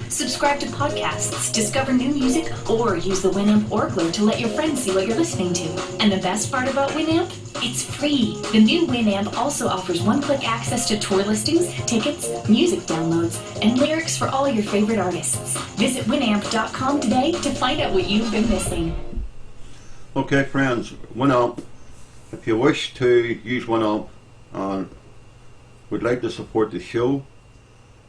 subscribe to podcasts, discover new music, or use the Winamp Orgler to let your friends see what you're listening to. And the best part about Winamp? It's free. The new Winamp also offers one-click access to tour listings, tickets, music downloads, and lyrics for all your favorite artists. Visit winamp.com today to find out what you've been missing. Okay friends, Winamp. If you wish to use Winamp and would like to support the show,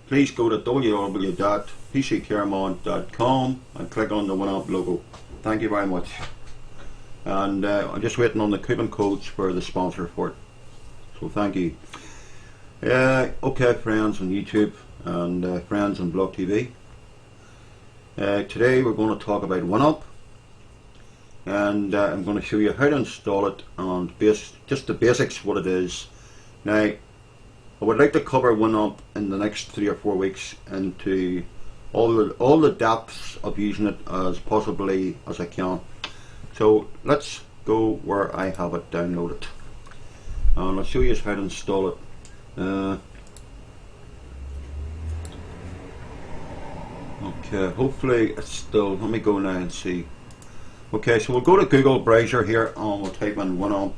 please go to www.pccaramon.com and click on the Winamp logo. Thank you very much. And I'm just waiting on the coupon codes for the sponsor for it. So thank you. Okay friends on YouTube and friends on Blog TV. Today we're going to talk about Winamp. And I'm going to show you how to install it and just the basics, what it is. Now, I would like to cover Winamp in the next 3 or 4 weeks into all the depths of using it as possibly as I can. So let's go where I have it downloaded, and I'll show you how to install it. Okay, hopefully it's still. Let me go now and see. Okay, so we'll go to Google browser here and we'll type in Winamp.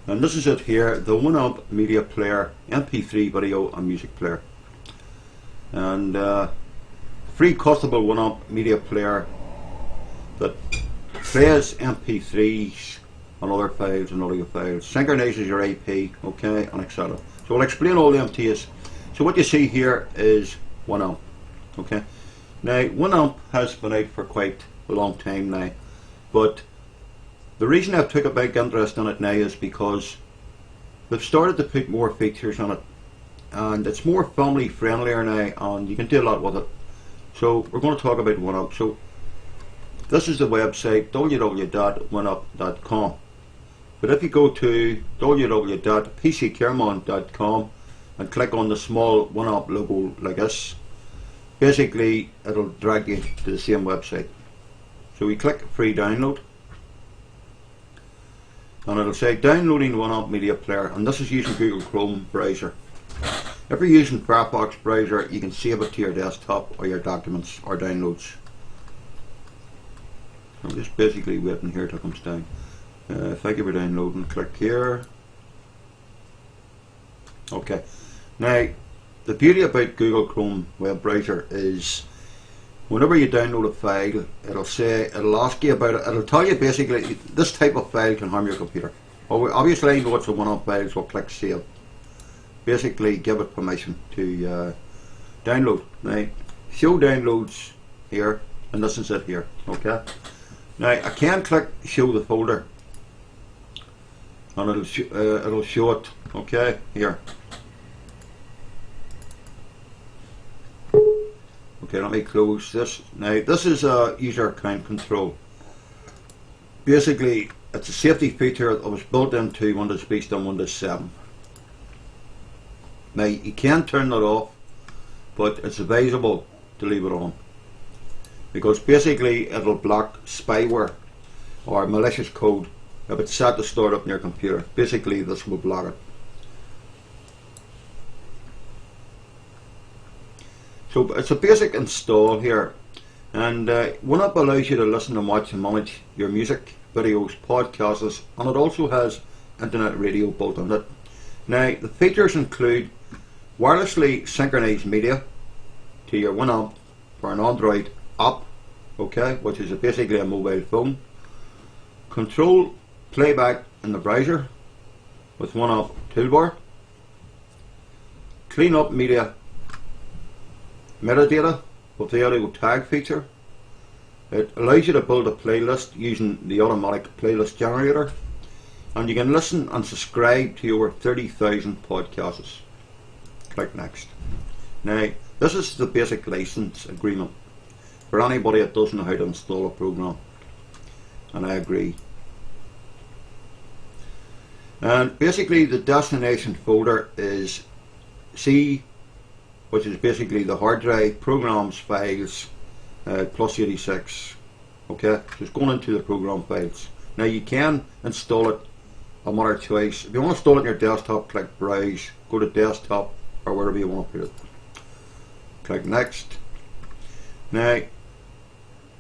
And this is it here, the Winamp Media Player, MP3 video and music player. And free customable Winamp Media Player that plays MP3s and other files and audio files, synchronizes your AP, okay, and etc. So I'll explain all the MTs. So what you see here is Winamp. Okay, now Winamp has been out for quite a long time now, but the reason I've took a big interest in it now is because they've started to put more features on it, and it's more family friendlier now, and you can do a lot with it. So we're going to talk about Winamp. So this is the website www.winamp.com, but if you go to www.pccaramon.com and click on the small Winamp logo like this, basically it'll drag you to the same website. So we click free download and it'll say downloading Winamp Media Player, and this is using Google Chrome browser. If you're using Firefox browser, you can save it to your desktop or your documents or downloads. So I'm just basically waiting here till it comes down. Thank you for downloading. Click here. Okay, now the beauty about Google Chrome web browser is whenever you download a file, it'll ask you about it. It'll tell you basically this type of file can harm your computer. Obviously I know it's a Winamp file, so I'll click save. Basically give it permission to download. Now show downloads here, and this is it here. Okay, now I can click show the folder and it'll show it. Okay, here. Okay, let me close this. Now this is a user account control. Basically it's a safety feature that was built into Windows Vista and Windows 7. Now you can turn that off, but it's advisable to leave it on, because basically it'll block spyware or malicious code if it's set to start up in your computer. Basically this will block it. So it's a basic install here, and Winamp allows you to listen and watch and manage your music, videos, podcasts, and it also has internet radio built on it. Now the features include wirelessly synchronized media to your Winamp for an Android app, okay, which is basically a mobile phone. Control playback in the browser with Winamp toolbar. Clean up media metadata with the audio tag feature. It allows you to build a playlist using the automatic playlist generator, and you can listen and subscribe to over 30,000 podcasts. Click next. Now this is the basic license agreement for anybody that doesn't know how to install a program, and I agree. And basically the destination folder is C, which is basically the hard drive, programs, files, plus 86. Okay, so it's going into the program files. Now you can install it another choice. If you want to install it on your desktop, click Browse, go to Desktop or wherever you want to put it. Click Next. Now,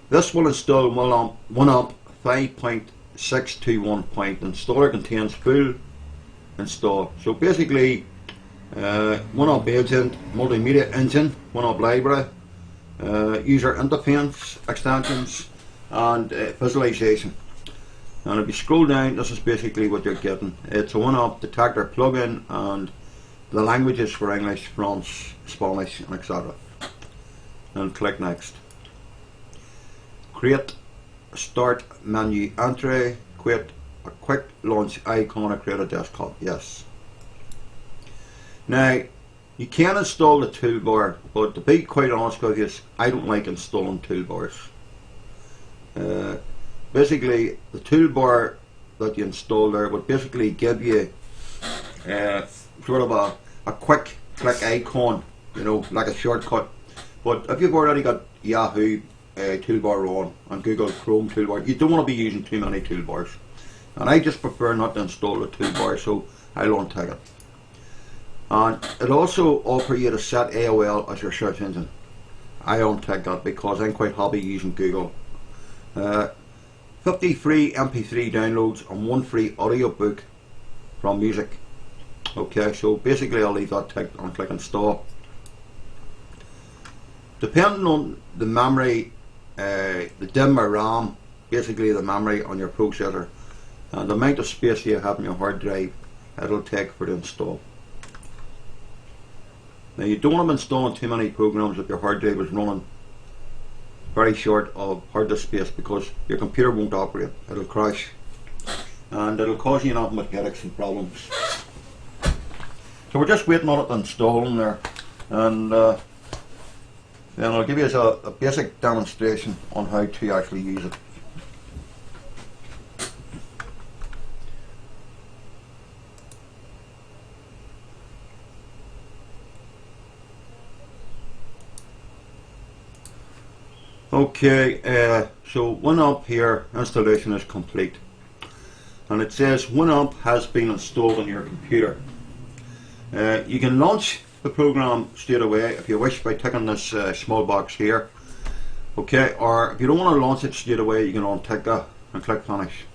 this will install winamp 5.621. Installer contains full install. So basically, winamp agent, multimedia engine, winamp library, user interface extensions, and visualization. And if you scroll down, this is basically what you're getting. It's a winamp detector plugin and the languages for English, French, Spanish, and etc. And click Next. Create a start menu entry, create a quick launch icon, and create a desktop. Yes. Now, you can install the toolbar, but to be quite honest with you, I don't like installing toolbars. Basically, the toolbar that you install there would basically give you sort of a quick click icon, you know, like a shortcut. But if you've already got Yahoo toolbar on and Google Chrome toolbar, you don't want to be using too many toolbars. And I just prefer not to install the toolbar, so I'll untick it. And it also offers you to set AOL as your search engine. I untick that because I'm quite happy using Google. 50 free MP3 downloads and 1 free audiobook from music. Okay, so basically I'll leave that ticked and click install. Depending on the memory, the DIMM or RAM, basically the memory on your processor, and the amount of space you have in your hard drive, it'll take for the install. Now, you don't want to be installing too many programs if your hard drive is running very short of hard disk space, because your computer won't operate. It'll crash and it'll cause you nothing but headaches and problems. So we're just waiting on it to install in there, and then I'll give you a basic demonstration on how to actually use it. Okay, so winamp here, installation is complete, and it says winamp has been installed on your computer. You can launch the program straight away if you wish by ticking this small box here. Okay, or if you don't want to launch it straight away, you can untick that and click Finish.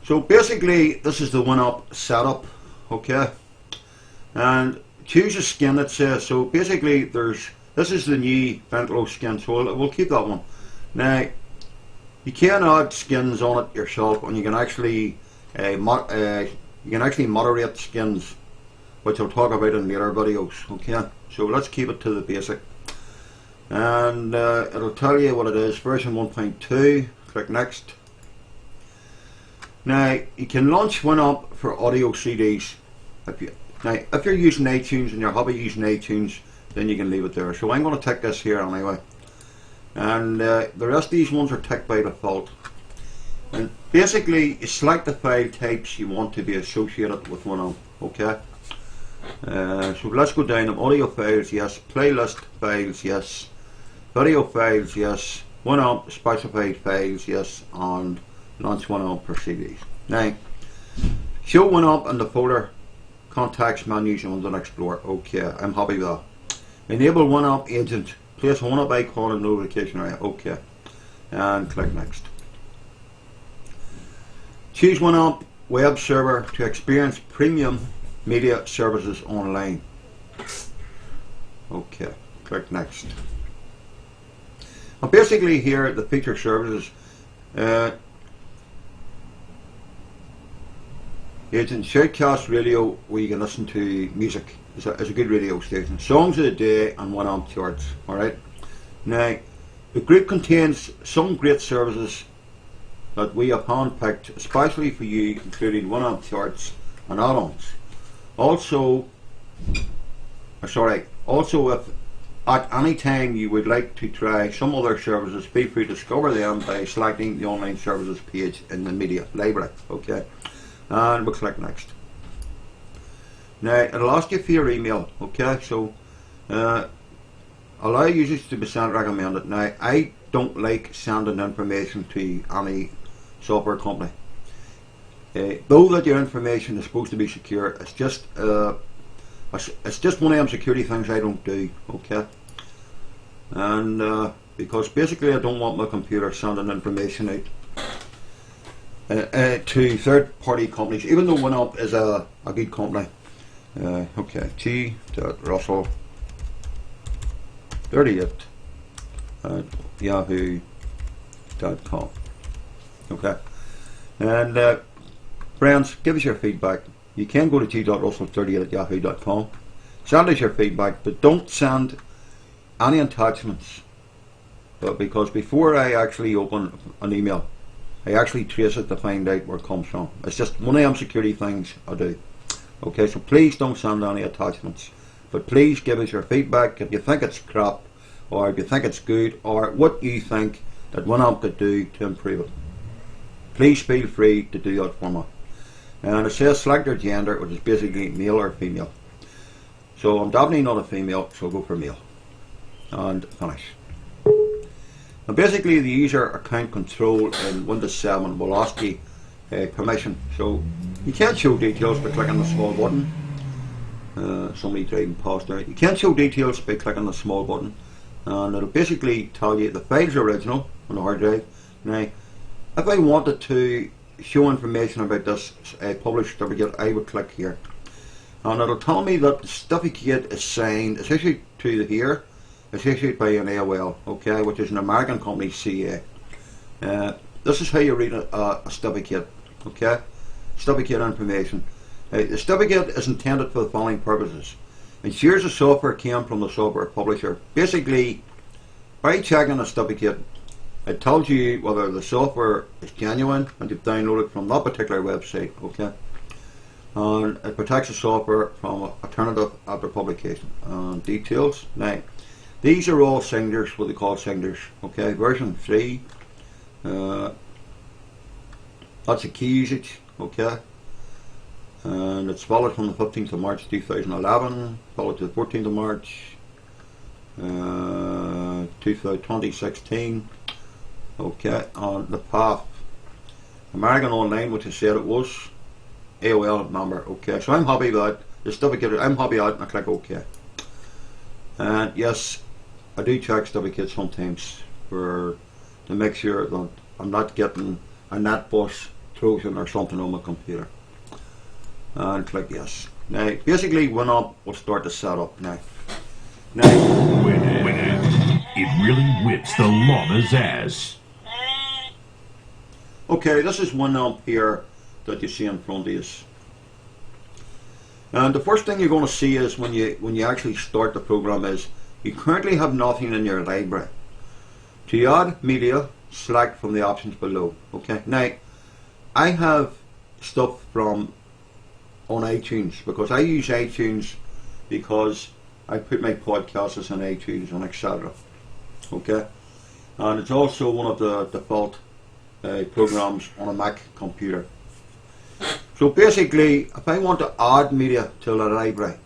So basically, this is the winamp setup. Okay, and choose a skin, it says. So basically, this is the new Ventilo skin, so we'll keep that one. Now, you can add skins on it yourself, and you can actually moderate skins, which I'll talk about in later videos. Okay, so let's keep it to the basic, and it'll tell you what it is. Version 1.2. Click Next. Now, you can launch winamp for audio CDs. If you're using iTunes and you're happy using iTunes, then you can leave it there. So I'm going to tick this here anyway, and the rest of these ones are ticked by default. And basically, you select the file types you want to be associated with winamp. Okay, so let's go down to audio files, yes. Playlist files, yes. Video files, yes. Winamp specified files, yes. And launch winamp for CDs. Now, show winamp in the folder contacts menus on the Explorer. Okay, I'm happy with that. Enable winamp agent. Place a winamp icon in notification area. Okay, and click Next. Choose winamp web server to experience premium media services online. Okay, click Next. And basically here, the feature services, agent Shoutcast Radio, where you can listen to music. It's a good radio station. Songs of the day and winamp charts. Alright. Now, the group contains some great services that we have handpicked especially for you, including winamp charts and add-ons. Also, if at any time you would like to try some other services, feel free to discover them by selecting the online services page in the media library. Okay, and we'll click Next. Now, it'll ask you for your email. Okay, so allow users to be sent recommended. Now, I don't like sending information to any software company. though that your information is supposed to be secure, it's just one of them security things I don't do, okay? And because basically I don't want my computer sending information out to third-party companies, even though winamp is a good company. Okay, g.russell38@yahoo.com. Okay, and friends, give us your feedback. You can go to g.russell38@yahoo.com. Send us your feedback, but don't send any attachments. But because before I actually open an email, I actually trace it to find out where it comes from. It's just one of them security things I do. Okay, so please don't send any attachments. But please give us your feedback if you think it's crap, or if you think it's good, or what you think that winamp could do to improve it. Please feel free to do that for me. And it says select your gender, which is basically male or female. So I'm definitely not a female, so I'll go for male. And finish. Now basically the user account control in Windows 7 will ask you permission. So you can't show details by clicking the small button. Somebody driving past there. You can't show details by clicking the small button. And it'll basically tell you the file's original on the hard drive. Now, if I wanted to show information about this published certificate, I would click here. And it'll tell me that the certificate is signed, it's issued to the here. It's issued by an AOL, okay, which is an American company, CA. This is how you read a certificate, okay? Certificate information. The certificate is intended for the following purposes. Ensures the software came from the software publisher. Basically, by checking a certificate, it tells you whether the software is genuine and you've downloaded from that particular website, okay? And it protects the software from alternative after publication. Details. Now, these are all signatures, what they call signatures, okay? Version 3. That's a key usage, okay? And it's valid from the 15th of March 2011, valid to the 14th of March 2016. Okay, on the path, American Online, which I said it was, AOL number. Okay, so I'm happy with that. The certificate, I'm happy with that, and I click OK. And yes, I do check certificates sometimes to make sure that I'm not getting a net bus Trojan or something on my computer. And click yes. Now, basically, winamp will start to set up now. Winamp. It really whips the llama's ass. Okay, this is winamp here that you see in front of you. And the first thing you're going to see is when you actually start the program is you currently have nothing in your library. To add media, select from the options below. Okay, now I have stuff from on iTunes because I use iTunes because I put my podcasts on iTunes and etc. Okay, and it's also one of the default programs on a Mac computer. So basically, if I want to add media to the library,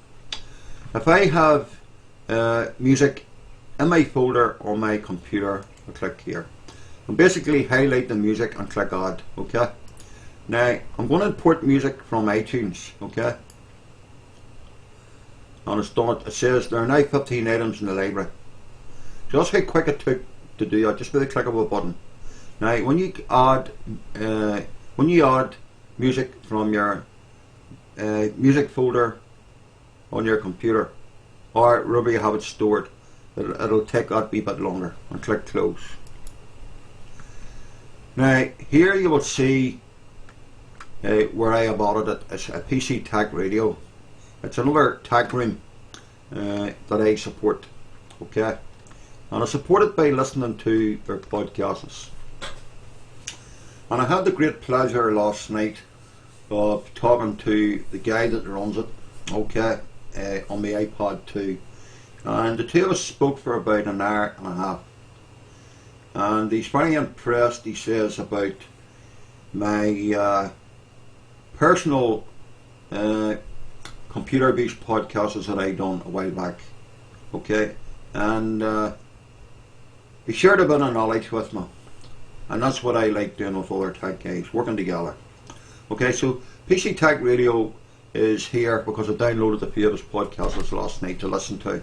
if I have music in my folder on my computer, I click here and basically highlight the music and click add. Okay, now I'm going to import music from iTunes. Okay, and it's done. It says there are now 15 items in the library. Just how quick it took to do that, just with the click of a button. Now, when you add music from your music folder on your computer, or wherever you have it stored, it'll take that wee bit longer. And click close. Now, here you will see where I have added it. It's a PC Tech Radio. It's another tech room that I support. Okay, and I support it by listening to their podcasts. And I had the great pleasure last night of talking to the guy that runs it, okay, on my iPod 2. And the two of us spoke for about an hour and a half. And he's very impressed, he says, about my personal computer abuse podcasts that I done a while back, okay. And he shared a bit of knowledge with me. And that's what I like doing with other tech guys, working together. Okay, so PC Tech Radio is here because I downloaded the previous podcast last night to listen to,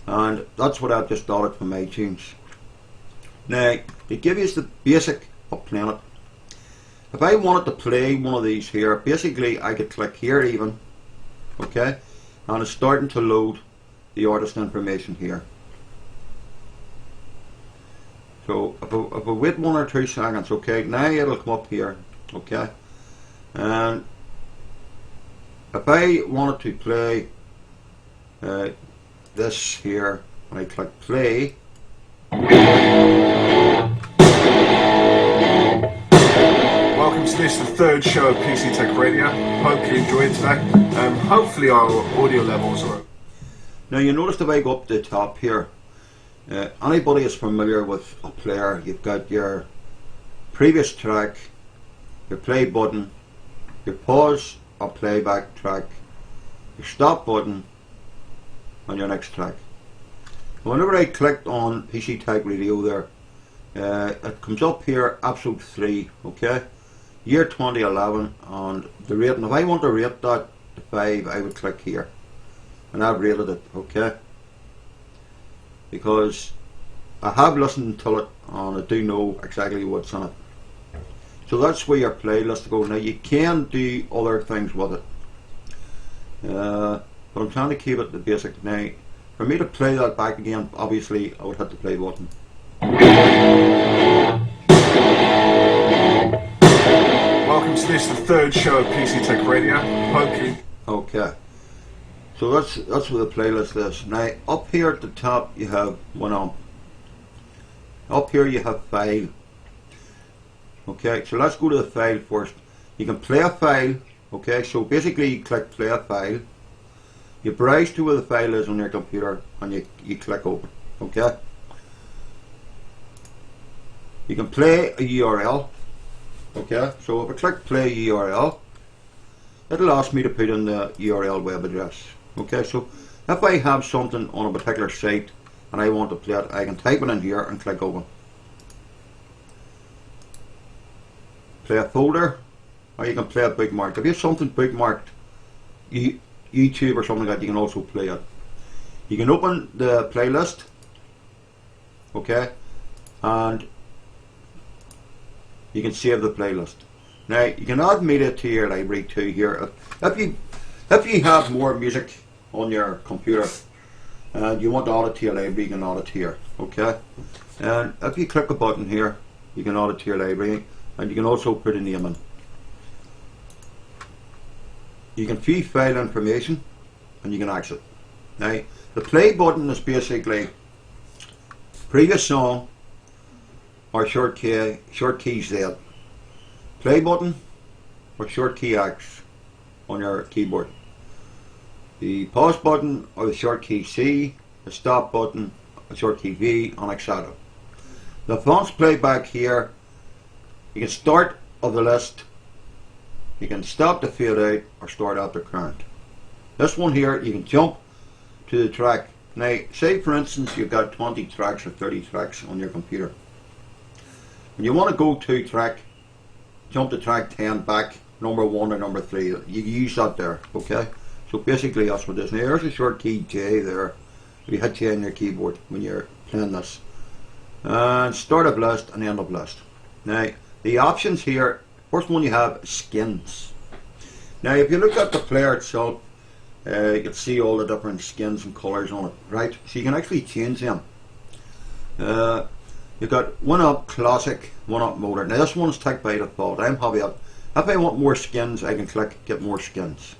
and that's what I've just downloaded from iTunes. Now, to give you the basic of playing it, if I wanted to play one of these here, basically I could click here even, okay, and it's starting to load the artist information here. So if I wait 1 or 2 seconds, okay, now it'll come up here, okay, and if I wanted to play this here, and I click play, welcome to this, the third show of PC Tech Radio. Hope you enjoyed today. Hopefully our audio levels are... Now you notice if I go up to the top here, anybody is familiar with a player, you've got your previous track, your play button, your pause or playback track, your stop button, and your next track. Whenever I clicked on PC Tech Radio there, it comes up here, episode 3, okay, year 2011, and the rating, if I want to rate that to 5, I would click here, and I've rated it, okay, because I have listened to it and I do know exactly what's in it. So that's where your playlist goes. Now you can do other things with it, but I'm trying to keep it the basic. Now for me to play that back again, obviously I would hit the play button. Welcome to this, the third show of PC Tech Radio. Hope you... Okay, so that's what the playlist is. Now up here at the top you have winamp. Up here you have file. Okay, so let's go to the file first. You can play a file. Okay, so basically you click play a file. You browse to where the file is on your computer and you click open. Okay. You can play a URL. Okay, so if I click play URL, it'll ask me to put in the URL web address. Okay, so if I have something on a particular site and I want to play it, I can type it in here and click open. Play a folder, or you can play a bookmark. If you have something bookmarked, YouTube or something like that, you can also play it. You can open the playlist, okay, and you can save the playlist. Now you can add media to your library too here. If you have more music on your computer and you want to add it to your library, you can add it here, okay. And if you click a button here, you can add it to your library, and you can also put a name in. You can view file information and you can exit. Now the play button is basically previous song or short key Z. Play button or short key X on your keyboard. The pause button or the short key C, the stop button or short key V, and etc. The fonts playback here, you can start of the list, you can stop the fade out or start after current. This one here, you can jump to the track. Now say for instance you've got 20 tracks or 30 tracks on your computer. When you want to go to track, jump to track 10 back, number 1 or number 3, you use that there, okay? So basically that's what it is. Now there's a short key J there, you hit J on your keyboard when you're playing this. And start of list and end of list. Now the options here, first one you have skins. Now if you look at the player itself, you can see all the different skins and colours on it, right? So you can actually change them. You've got winamp classic, winamp motor. Now this one's ticked by default. I'm happy with it. If I want more skins, I can click get more skins.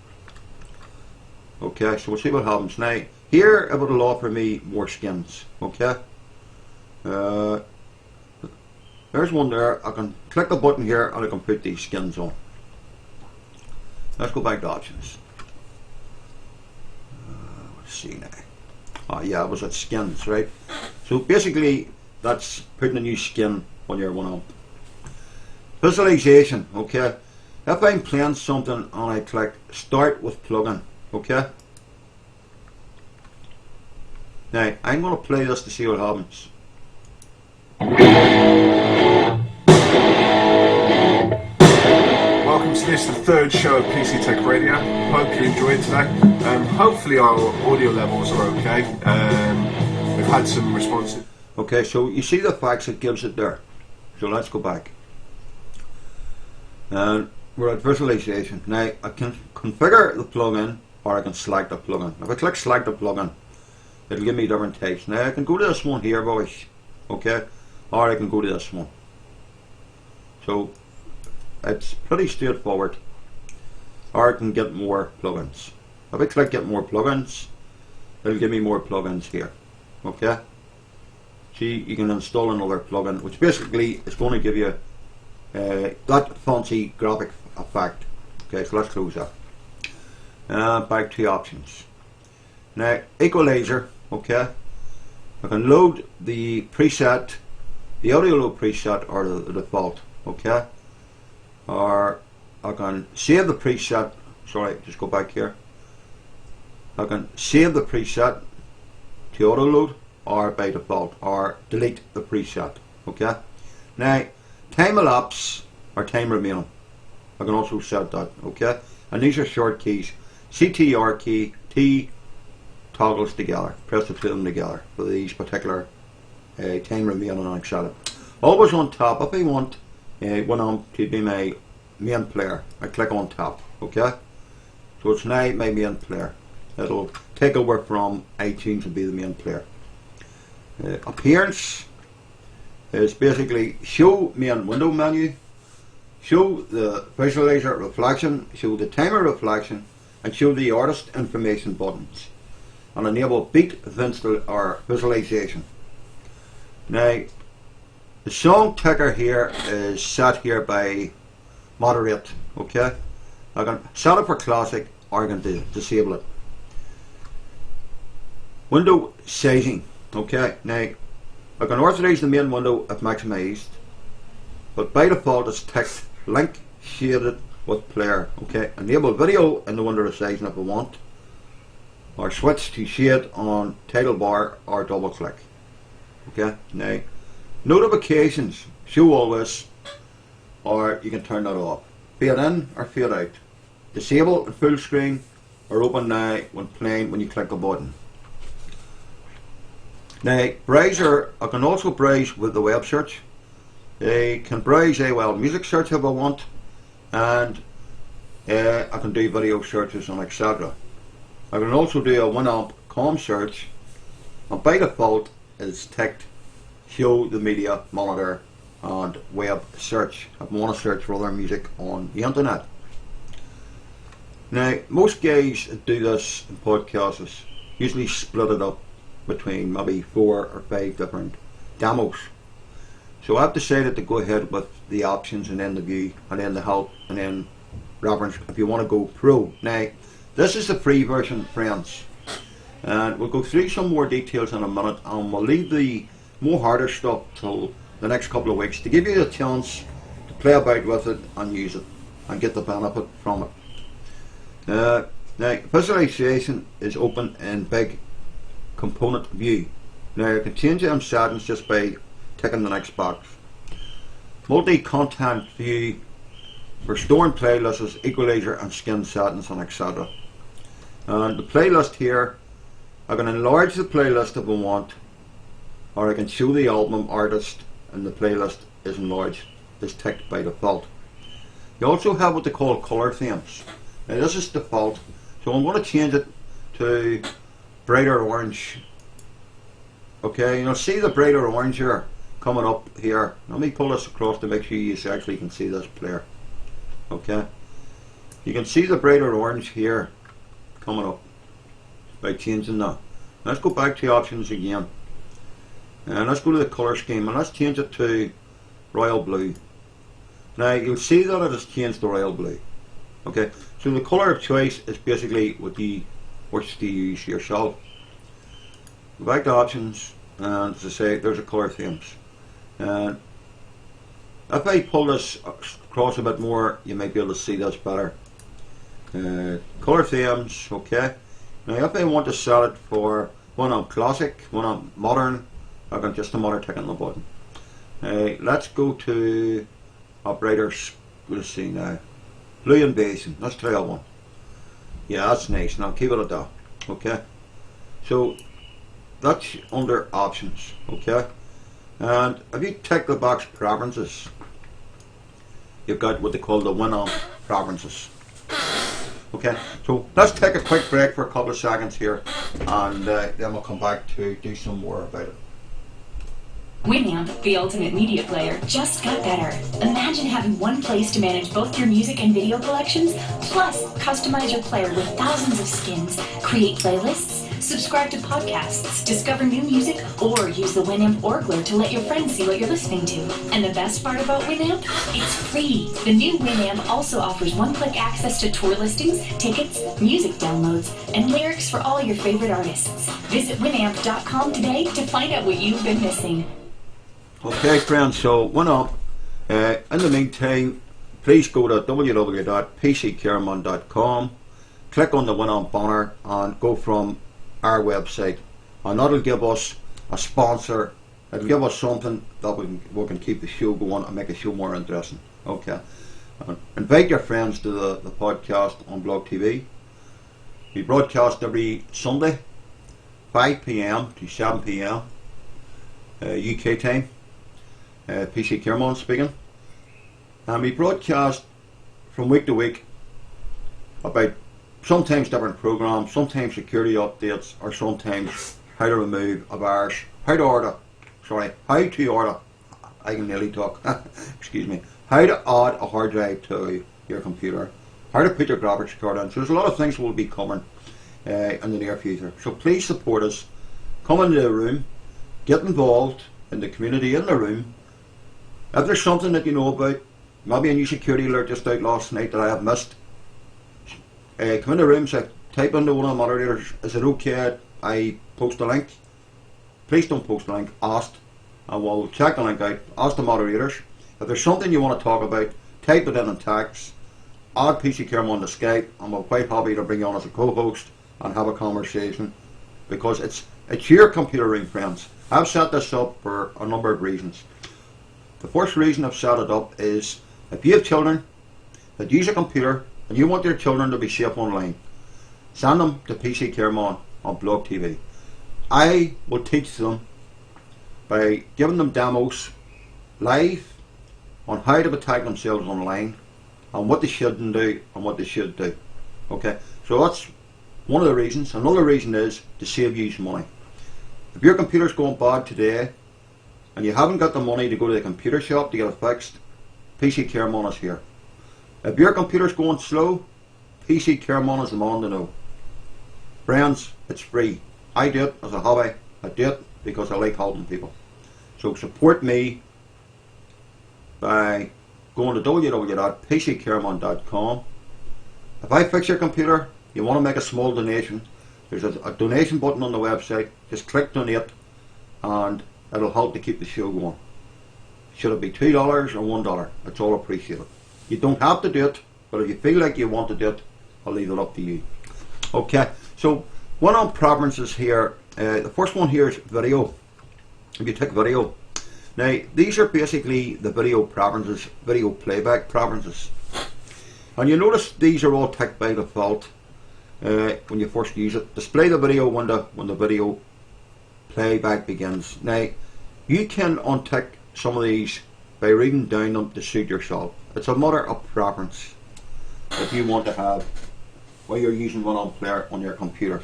Okay, so we'll see what happens. Now here it will offer me more skins. Okay. There's one there. I can click the button here and I can put these skins on. Let's go back to options. Let's see now. Oh yeah, it was at skins, right? So basically that's putting a new skin on your winamp. Visualization, okay. If I'm playing something and I click start with plugin, okay. Now I'm going to play this to see what happens. Welcome to this the third show of PC Tech Radio. Hope you enjoyed today. Hopefully our audio levels are okay. We've had some responses. Okay, so you see the facts it gives it there. So let's go back. And we're at visualization. Now I can configure the plugin, or I can select the plugin. If I click select the plugin, it'll give me different types. Now I can go to this one here, boys. Okay, or I can go to this one. So it's pretty straightforward. Or I can get more plugins. If I click get more plugins, it'll give me more plugins here. Okay. See, you can install another plugin, which basically is going to give you that fancy graphic effect. Okay, so let's close that. Back to options. Now, equalizer. Okay, I can load the preset, the audio load preset, or the default. Okay, or I can save the preset. Sorry, just go back here. I can save the preset to auto load, or by default, or delete the preset. Okay, now time elapse or time remaining, I can also set that. Okay, and these are short keys. CTR key, T toggles together, press the two of them together for these particular time remaining, and etc. Always on top. If I want winamp to be my main player, I click on top. Okay, so it's now my main player. It'll take over from iTunes and be the main player. Appearance is basically show main window menu, show the visualizer reflection, show the timer reflection, and show the artist information buttons, and enable beat or visualization. Now the song ticker here is set here by moderate. Okay, I can set it for classic, or I can disable it. Window sizing. Okay, now I can authorize the main window if maximized, but by default it's ticked link shaded with player. Okay, enable video in the window sizing if I want, or switch to shade on title bar or double click. Okay, now notifications, show always, or you can turn that off. Fade in or fade out. Disable in full screen, or open now when playing when you click a button. Now browser, I can also browse with the web search. I can browse music search if I want, and I can do video searches and etc. I can also do a winamp com search, and by default it's ticked show the media monitor and web search if I want to search for other music on the internet. Now most guys that do this in podcasts usually split it up between maybe 4 or 5 different demos. So I've decided to go ahead with the options, and then the view, and then the help, and then reference if you want to go pro. Now this is the free version, friends, and we'll go through some more details in a minute, and we'll leave the more harder stuff till the next couple of weeks to give you a chance to play about with it and use it and get the benefit from it. Now visualization is open in big component view. Now you can change them settings just by ticking the next box. Multi-content view for storing playlists, equalizer and skin settings and etc. And the playlist here, I can enlarge the playlist if I want, or I can show the album artist and the playlist is enlarged, is ticked by default. You also have what they call color themes. Now this is default, so I'm going to change it to brighter orange. Okay, you'll see the brighter orange here coming up here. Let me pull this across to make sure you actually can see this player. Okay, you can see the brighter orange here coming up by changing that. Let's go back to options again, and let's go to the color scheme, and let's change it to royal blue. Now you'll see that it has changed to royal blue. Okay, so the color of choice is basically what you wish to use yourself. Go back to options, and as I say, there's a color themes. And if I pull this across a bit more, you might be able to see this better. Color themes, okay. Now if I want to set it for winamp classic, winamp modern, I can just another tick on the button. Let's go to operators. We'll see now. Blue Invasion. Let's try that one. Yeah, that's nice. Now keep it at that. Okay. So that's under options. Okay. And if you tick the box preferences, you've got what they call the winamp preferences. Okay, so let's take a quick break for a couple of seconds here, and then we'll come back to do some more about it. Winamp, the ultimate media player, just got better. Imagine having one place to manage both your music and video collections, plus customize your player with thousands of skins, create playlists, subscribe to podcasts, discover new music, or use the Winamp Orkler to let your friends see what you're listening to. And the best part about Winamp? It's free. The new Winamp also offers one-click access to tour listings, tickets, music downloads, and lyrics for all your favorite artists. Visit winamp.com today to find out what you've been missing. Okay, friends, so Winamp. In the meantime, please go to www.pccareman.com, click on the Winamp banner, and go from our website. And that'll give us a sponsor. It'll give us something that we can keep the show going and make the show more interesting. Okay. Invite your friends to the podcast on Blog TV. We broadcast every Sunday, 5 p.m. to 7 p.m. UK time. PC Careman speaking. And we broadcast from week to week about sometimes different programs, sometimes security updates, or sometimes how to remove a virus, how to order, I can nearly talk, excuse me, how to add a hard drive to your computer, how to put your graphics card in. So there's a lot of things will be coming in the near future. So please support us, come into the room, get involved in the community in the room. If there's something that you know about, maybe a new security alert just out last night that I have missed, come in the room, say, type into one of the moderators, is it okay I post a link? Please don't post a link, ask, and we'll check the link out, ask the moderators. If there's something you want to talk about, type it in text, add PC Careman to Skype, and we're quite happy to bring you on as a co-host and have a conversation, because it's your computer room, friends. I've set this up for a number of reasons. The first reason I've set it up is if you have children that use a computer and you want your children to be safe online, send them to PC Careman on Blog TV. I will teach them by giving them demos live on how to protect themselves online and what they shouldn't do and what they should do. Okay, so that's one of the reasons. Another reason is to save you some money. If your computer's going bad today and you haven't got the money to go to the computer shop to get it fixed, PC Careman is here. If your computer's going slow, PC Careman is the man to know. Friends, it's free. I do it as a hobby. I do it because I like helping people. So support me by going to www.pccareman.com. If I fix your computer, you want to make a small donation, there's a donation button on the website. Just click donate and it'll help to keep the show going. Should it be $2 or $1? It's all appreciated. You don't have to do it, but if you feel like you want to do it, I'll leave it up to you. Okay, so one on preferences here. The first one here is video. If you tick video. Now, these are basically the video preferences, video playback preferences. And you notice these are all ticked by default when you first use it. Display the video when the video playback begins. Now, you can untick some of these by reading down them to suit yourself. It's a matter of preference that you want to have while you're using Winamp Player on your computer.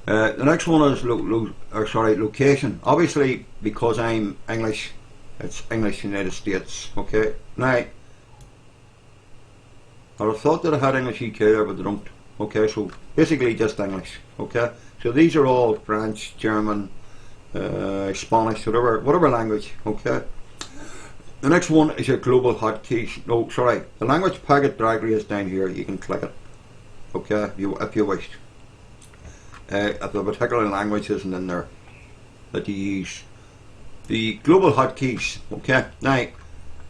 The next one is location. Obviously, because I'm English, it's English United States. Okay. Now, I would have thought that I had English UK there, but they don't. Okay, so basically just English. Okay. So these are all French, German, Spanish, whatever language. Okay. The next one is your global hotkeys. No, sorry. The language packet directory is down here. You can click it. Okay, if you wish. If the particular language isn't in there that you use. The global hotkeys. Okay. Now,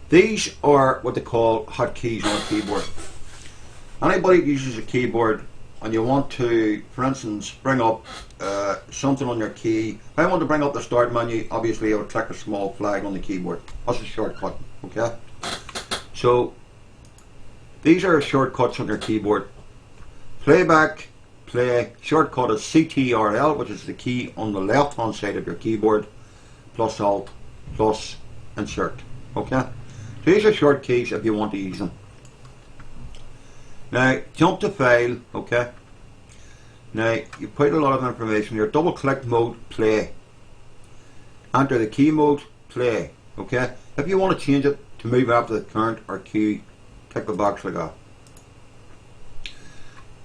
these are what they call hotkeys on a keyboard. Anybody who uses a keyboard and you want to, for instance, bring up something on your key. If I want to bring up the start menu, obviously I would click a small flag on the keyboard. That's a shortcut, okay? So these are shortcuts on your keyboard. Playback, play, shortcut is CTRL, which is the key on the left hand side of your keyboard, plus Alt, plus Insert. Okay? So these are short keys if you want to use them. Now, jump to file, okay? Now, you put a lot of information here. Double click mode, play. Enter the key mode, play, okay? If you want to change it to move after the current or key, tick the box like that.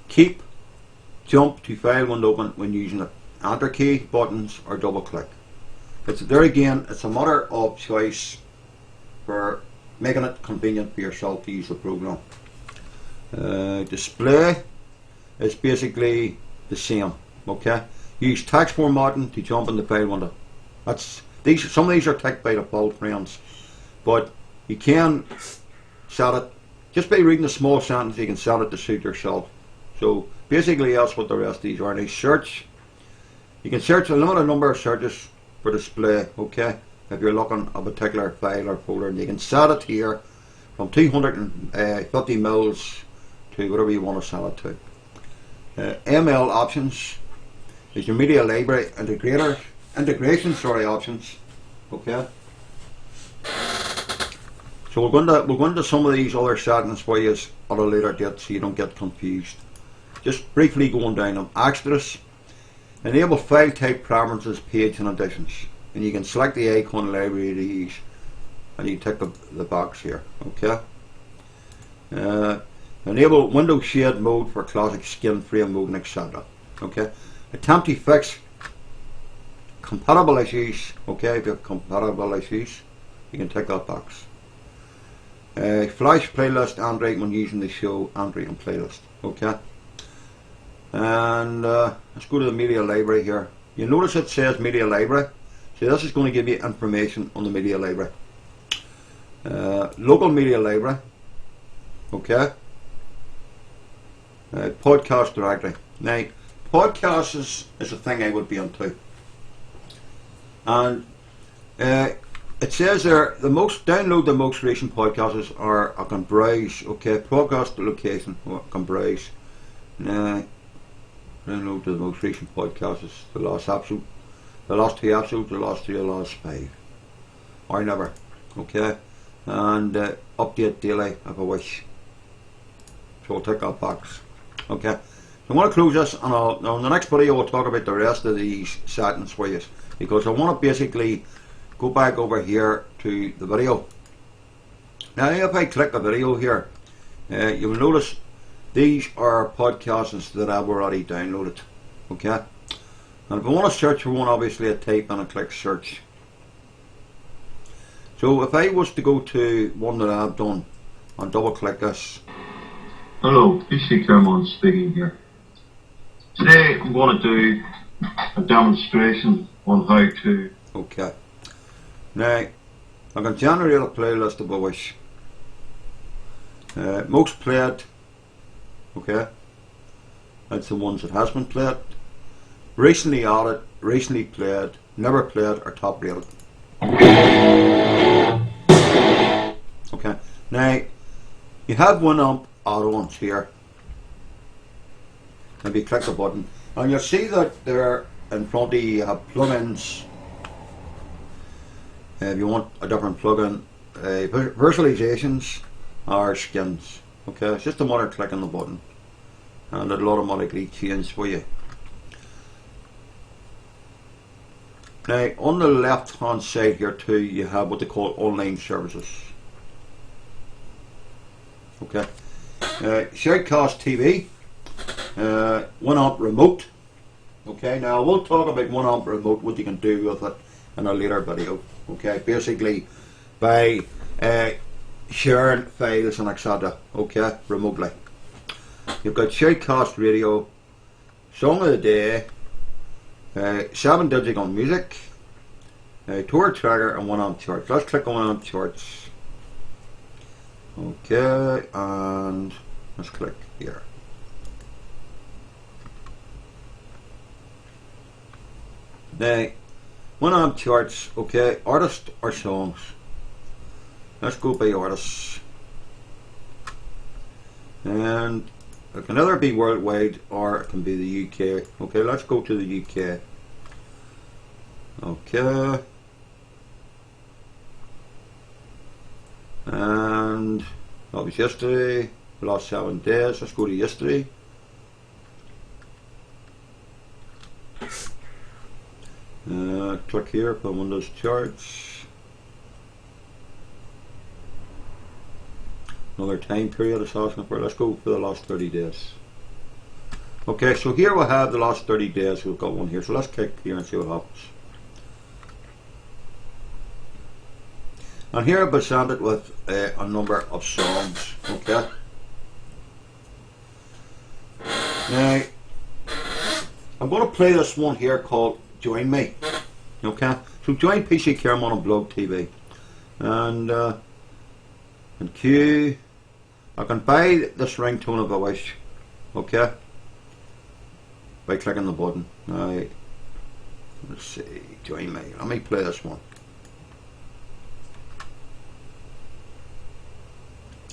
Keep jump to file window open when using it. Enter key, buttons, or double click. It's there again, it's a matter of choice for making it convenient for yourself to use the program. Display is basically the same, okay? Use text formatting to jump in the file window. Some of these are ticked by default, friends, but you can set it just by reading a small sentence. You can set it to suit yourself. So basically that's what the rest of these are. Now search, you can search a limited number of searches for display, okay, if you're looking at a particular file or folder, and you can set it here from 250 mils to whatever you want to set it to. ML options is your media library integration options, okay. So we're going to some of these other settings for you at a later date so you don't get confused. Just briefly going down them. Extras, enable file type preferences, page and additions, and you can select the icon library to use, and you tick the box here, okay. Enable window shade mode for classic skin frame mode and etc. Okay. Attempt to fix compatible issues, okay. If you have compatible issues, you can tick that box. Flash playlist Android when using the show Android and playlist, okay. And let's go to the media library here. You notice it says media library, so this is going to give you information on the media library. Local media library, okay. Podcast directory. Now podcasts is a thing I would be into, and it says there download the most recent podcasts, or I can browse, okay, podcast location, or I can browse. Download the most recent podcasts, the last episode, the last 2 episodes, the last 3, the last 5, or never, okay, and update daily if I wish. So I'll tick that box, okay. So I'm going to close this, and on the next video I'll talk about the rest of these settings for you, because I want to basically go back over here to the video. Now if I click the video here, you will notice these are podcasts that I've already downloaded, okay. And if I want to search for one, obviously I type in and click search. So if I was to go to one that I've done and double click this. Hello, PC Claremont speaking here. Today I'm going to do a demonstration on how to... Okay. Now, I can generate a playlist if I wish. Most played, okay, that's the ones that has been played. Recently added, recently played, never played, or top rated. Okay, now you have winamp add-ons here. If you click the button, and you'll see that there in front of you have plugins. If you want a different plugin, visualizations or skins. Okay, it's just a matter of clicking the button, and it'll automatically change for you. Now, on the left hand side here too, you have what they call online services. Okay, Shoutcast TV, winamp remote. Okay, now we'll talk about winamp remote, what you can do with it in a later video. Okay, basically by sharing files and etc. Okay, remotely. You've got Shoutcast Radio, Song of the Day, 7 digital music, tour tracker, and winamp charts. Let's click on winamp charts. Okay, and let's click here. Now, winamp charts, okay, artist or songs. Let's go by artists. and it can either be worldwide or it can be the UK. Okay, let's go to the UK. Okay, and that was yesterday, the last 7 days. Let's go to yesterday. Click here for Windows charts. Another time period it's asking for. Let's go for the last 30 days. Okay, so here we have the last 30 days. We've got one here. So let's click here and see what happens. And here I've presented with a number of songs. Okay. Now, I'm going to play this one here called Join Me. Okay, so join PC Kermon on Blog TV, and Q. I can buy this ringtone if I wish. Okay, by clicking the button. Now, let's see, Join Me. Let me play this one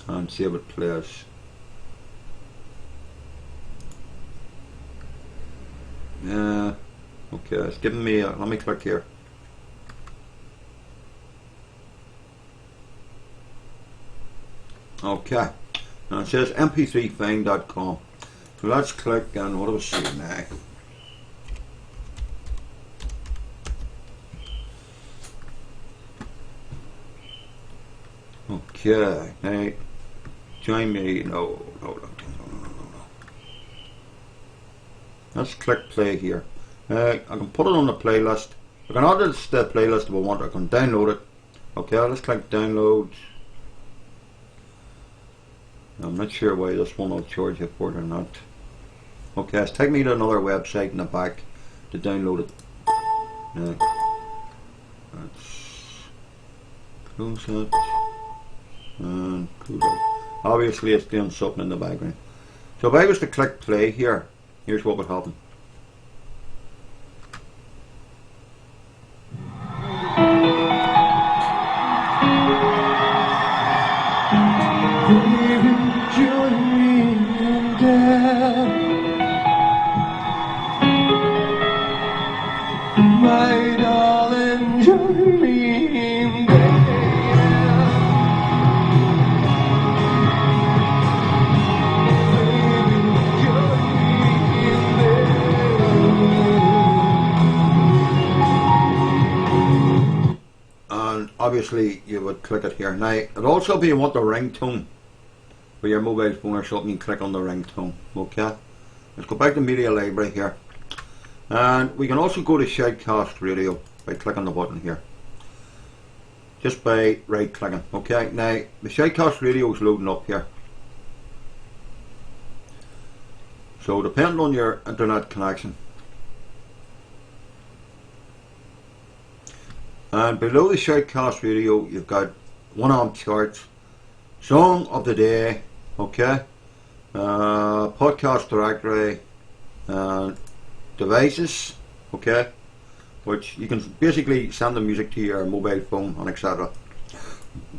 and see if it plays. Yeah. Okay, it's giving me let me click here. Okay, and it says mp3find.com. So let's click, and what do we see now? Okay, now join me. No. Let's click play here. I can put it on the playlist. I can add this to the playlist if I want. I can download it. Okay, let's click download. I'm not sure why this one will charge you for it or not. Okay, it's taking me to another website in the back to download it. Let's close it and close it. Obviously it's doing something in the background. So if I was to click play here, here's what would happen. My darling, join me in And obviously you would click it here. Now it'd also be you want the ringtone for your mobile phone or something, you click on the ringtone. Okay, let's go back to media library here, and we can also go to Shoutcast Radio by clicking the button here, just by right clicking. Okay, now the Shoutcast Radio is loading up here, so depending on your internet connection. And below the Shoutcast Radio, you've got winamp charts, song of the day, okay, podcast directory, devices, okay, which you can basically send the music to your mobile phone and etc.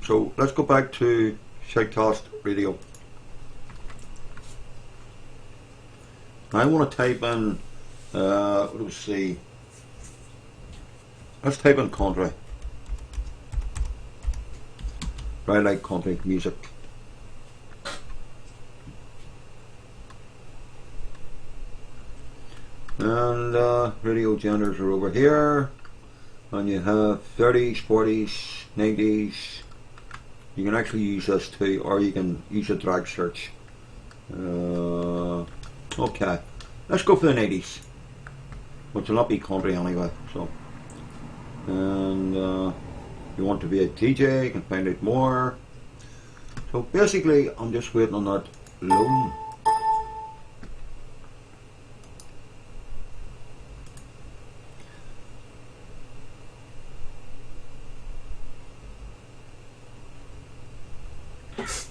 So let's go back to Shoutcast Radio. I want to type in, what do we see? Let's type in country. I like country music. And radio genders are over here. And you have 30s, 40s, 90s. You can actually use this too, or you can use a drag search. Okay, let's go for the 90s, which will not be country anyway. So. And you want to be a DJ, you can find out more. So basically I'm just waiting on that loan.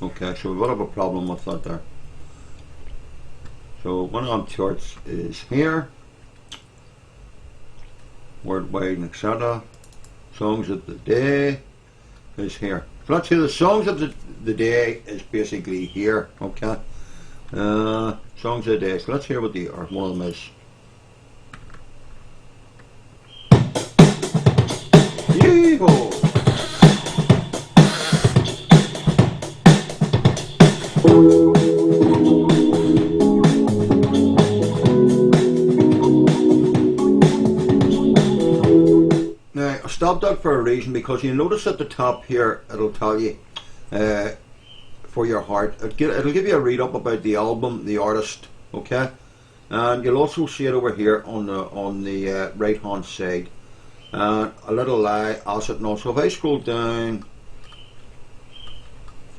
Okay, so we've got a bit of a problem with that there. So winamp charts is here, worldwide and etc. Songs of the day is here. So let's say the songs of the day is basically here. Okay, Songs of the day. So let's hear what the or one of them is. Yee-haw! Now I stopped that for a reason, because you notice at the top here it'll tell you for your heart. It'll give you a read up about the album, the artist, okay, and you'll also see it over here on the right hand side, and a little asset note. So if I scroll down,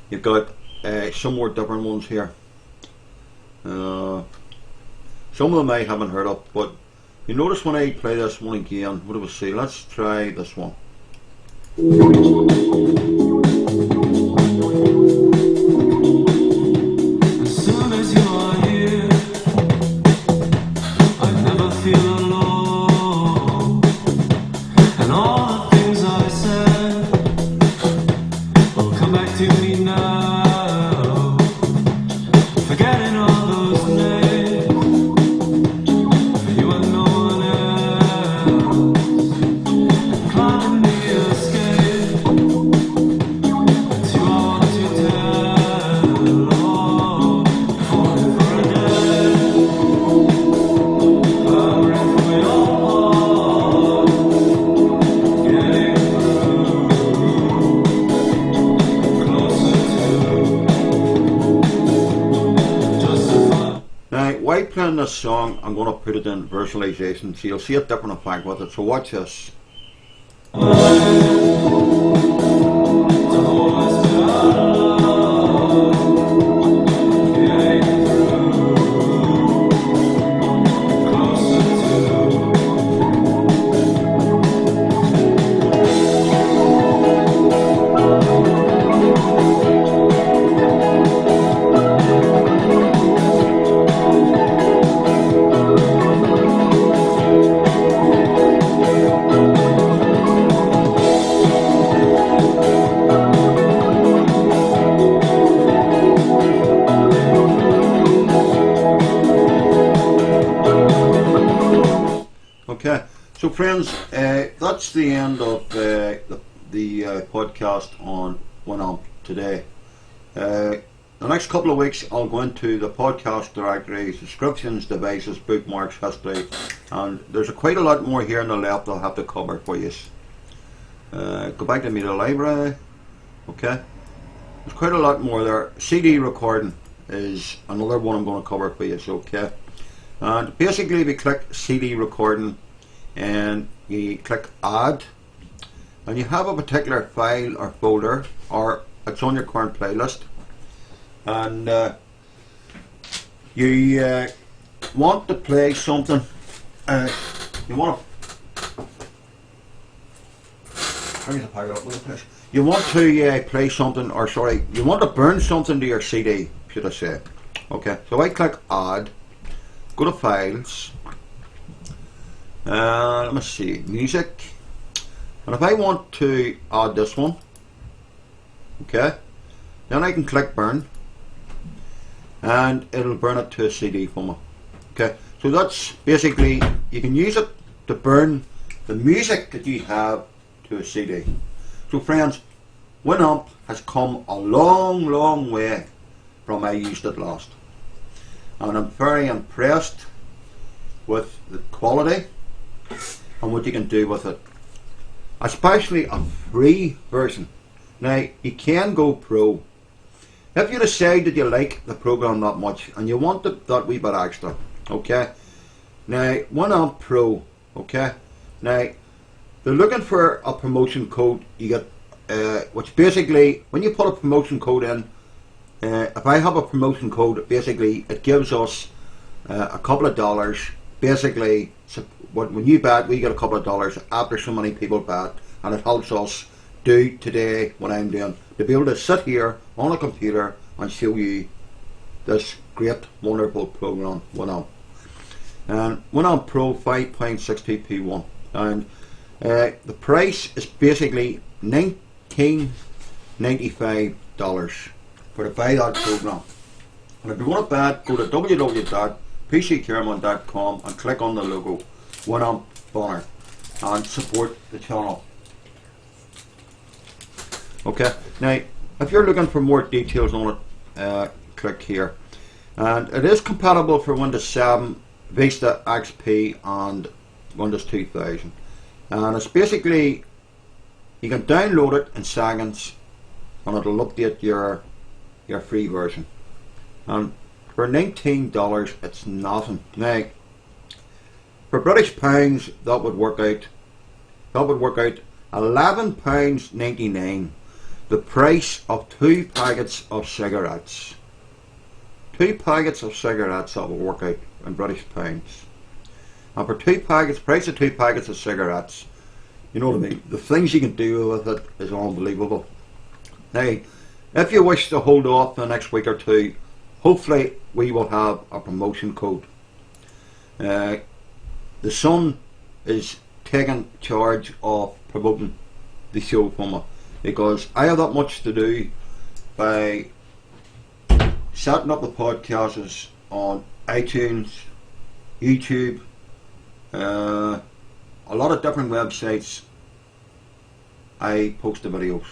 you've got some more different ones here. Some of them I haven't heard of, but you notice when I play this one again, what do we see? Let's try this one. As soon as you are here, I never feel alone. And all the things I said will come back to me now. Forgetting all those names for you and no one else. Climbing the escape, it's you I want to tell. Oh, falling for a day, covering for your heart, getting closer to justify. Now, while playing this song, I'm going to put it in virtualization, so you'll see a different effect with it. So watch this. Okay, so friends, that's the end of the podcast on winamp today. The next couple of weeks I'll go into the podcast directory, subscriptions, devices, bookmarks, history, and there's quite a lot more here on the left I'll have to cover for you. Go back to media library. Okay, there's quite a lot more there. CD recording is another one I'm going to cover for you. Okay, and basically we click CD recording and you click add, and you have a particular file or folder, or it's on your current playlist, and you want to play something. You want to you want to play something, or sorry, you want to burn something to your CD, should I say. Okay, so I click add, go to files, let me see, music, and if I want to add this one, okay, then I can click burn, and it'll burn it to a CD for me. Okay, so that's basically, you can use it to burn the music that you have to a CD. So friends, winamp has come a long way from I used it last, and I'm very impressed with the quality and what you can do with it, especially a free version. Now you can go pro if you decide that you like the program that much and you want that wee bit extra. Okay, now winamp pro, okay, now they're looking for a promotion code. You get which basically, when you put a promotion code in, if I have a promotion code, basically it gives us a couple of dollars. Basically, when you bet, we get a couple of dollars after so many people bet, and it helps us do today what I'm doing, to be able to sit here on a computer and show you this great, wonderful program, winamp. And winamp Pro 5.60p1, and the price is basically $19.95 for the buy that program. And if you want to bet, go to www.pccareman.com and click on the logo winamp banner and support the channel. Okay, now if you're looking for more details on it, click here. And it is compatible for Windows 7, Vista XP and Windows 2000. And it's basically, you can download it in seconds and it'll update your free version. And for $19 it's nothing. Now for British pounds that would work out £11.99, the price of 2 packets of cigarettes. 2 packets of cigarettes, that will work out in British pounds. And for 2 packets, price of 2 packets of cigarettes, you know what I mean, the things you can do with it is unbelievable. Now, if you wish to hold off the next week or two, hopefully we will have a promotion code. The Sun is taking charge of promoting the show for me, because I have that much to do by setting up the podcasts on iTunes, YouTube, a lot of different websites. I post the videos,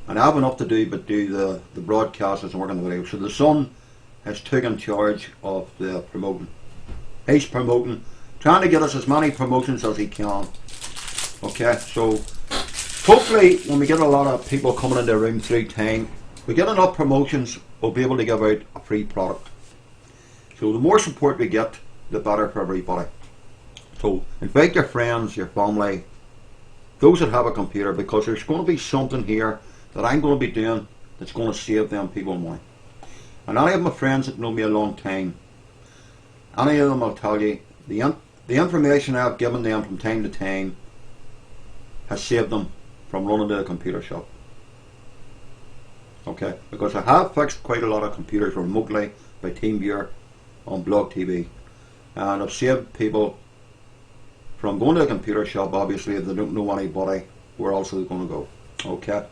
and I have enough to do but do the broadcasts and work on the videos. So the Sun has taken charge of the promoting. He's promoting, trying to get us as many promotions as he can. Okay, so hopefully when we get a lot of people coming in the room through time, we get enough promotions, we'll be able to give out a free product. So the more support we get, the better for everybody. So invite your friends, your family, those that have a computer, because there's going to be something here that I'm going to be doing that's going to save them people money. And any of my friends that know me a long time, any of them will tell you the information I've given them from time to time has saved them from running to a computer shop. Okay, because I have fixed quite a lot of computers remotely by TeamViewer on Blog TV, and I've saved people from going to a computer shop. Obviously, if they don't know anybody, where else are they going to go? Okay,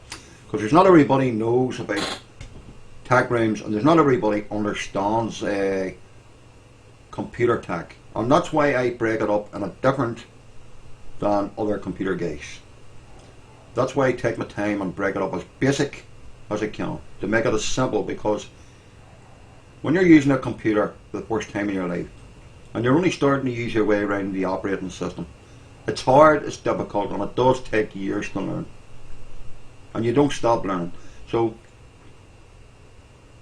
because there's not everybody knows about tech rooms, and there's not everybody understands computer tech, and that's why I break it up in a different than other computer guys. That's why I take my time and break it up as basic as I can, to make it as simple, because when you're using a computer for the first time in your life and you're only starting to use your way around the operating system, it's hard, it's difficult, and it does take years to learn, and you don't stop learning. So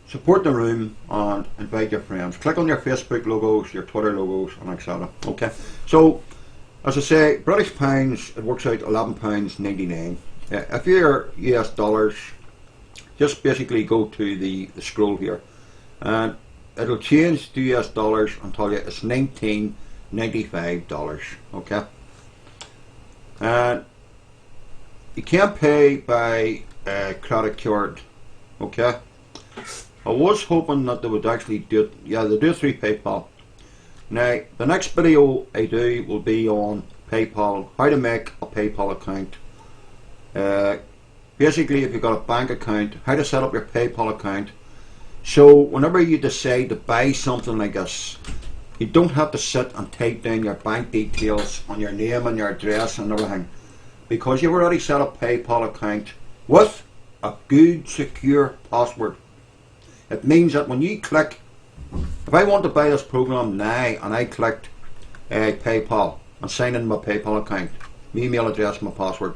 support the room and invite your friends. Click on your Facebook logos, your Twitter logos, and etc. Okay, so as I say, British pounds, it works out £11.99. If you're US dollars, just basically go to the scroll here, and it'll change to US dollars and tell you it's $19.95. Okay, and you can't pay by credit card. Okay, I was hoping that they would actually do it. Yeah, they do it through PayPal. Now the next video I do will be on PayPal, how to make a PayPal account. Basically, if you've got a bank account, how to set up your PayPal account. So whenever you decide to buy something like this, you don't have to sit and type down your bank details on your name and your address and everything, because you've already set up a PayPal account with a good secure password. It means that when you click, if I want to buy this program now and I clicked PayPal and sign in my PayPal account, my email address, my password,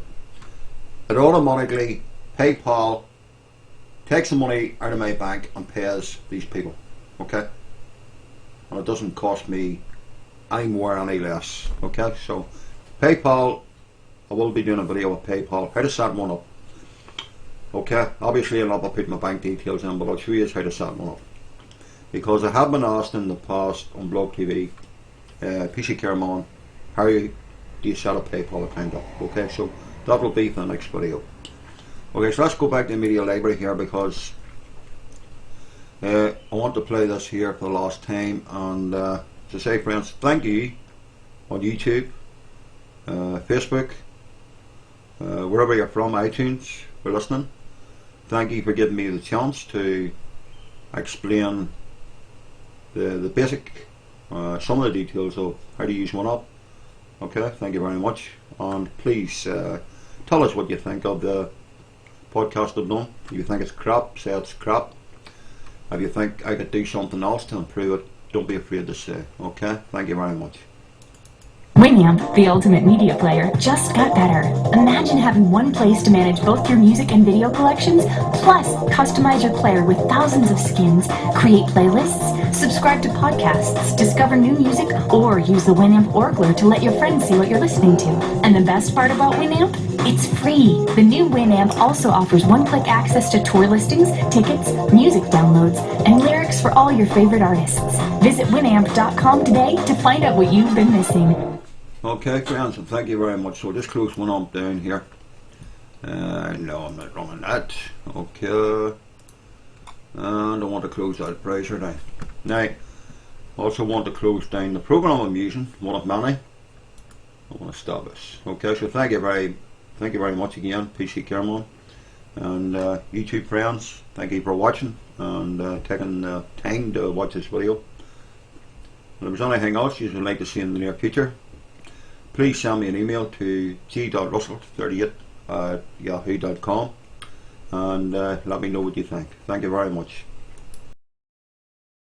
it automatically, PayPal takes the money out of my bank and pays these people. Okay, and it doesn't cost me any more, any less. Okay, so PayPal, I will be doing a video with PayPal, how to set one up. Okay, obviously I'll not put my bank details in, but I'll show you how to set one up, because I have been asked in the past on Blog TV, PC Careman, how do you set a PayPal account up. Okay, so that will be for the next video. Okay, so let's go back to the media library here, because I want to play this here for the last time, and to say, friends, thank you on YouTube, Facebook, wherever you're from, iTunes, for listening. Thank you for giving me the chance to explain the basic, some of the details of how to use winamp. Okay, thank you very much, and please tell us what you think of the podcast I've done. If you think it's crap, say it's crap. If you think I could do something else to improve it, don't be afraid to say. Okay, thank you very much. Winamp, the ultimate media player, just got better. Imagine having one place to manage both your music and video collections, plus customize your player with thousands of skins, create playlists, subscribe to podcasts, discover new music, or use the Winamp Orgler to let your friends see what you're listening to. And the best part about Winamp? It's free. The new Winamp also offers one-click access to tour listings, tickets, music downloads, and lyrics for all your favorite artists. Visit winamp.com today to find out what you've been missing. Okay, friends, and thank you very much. So just close winamp down here. No, I'm not running that. Okay. And I want to close that browser down. Now, I also want to close down the program I'm using, one of many. I want to stop this. Okay, so thank you very much again, PC Careman. And YouTube friends, thank you for watching and taking the time to watch this video. If there was anything else you would like to see in the near future, please send me an email to g.russell38@yahoo.com and let me know what you think. Thank you very much.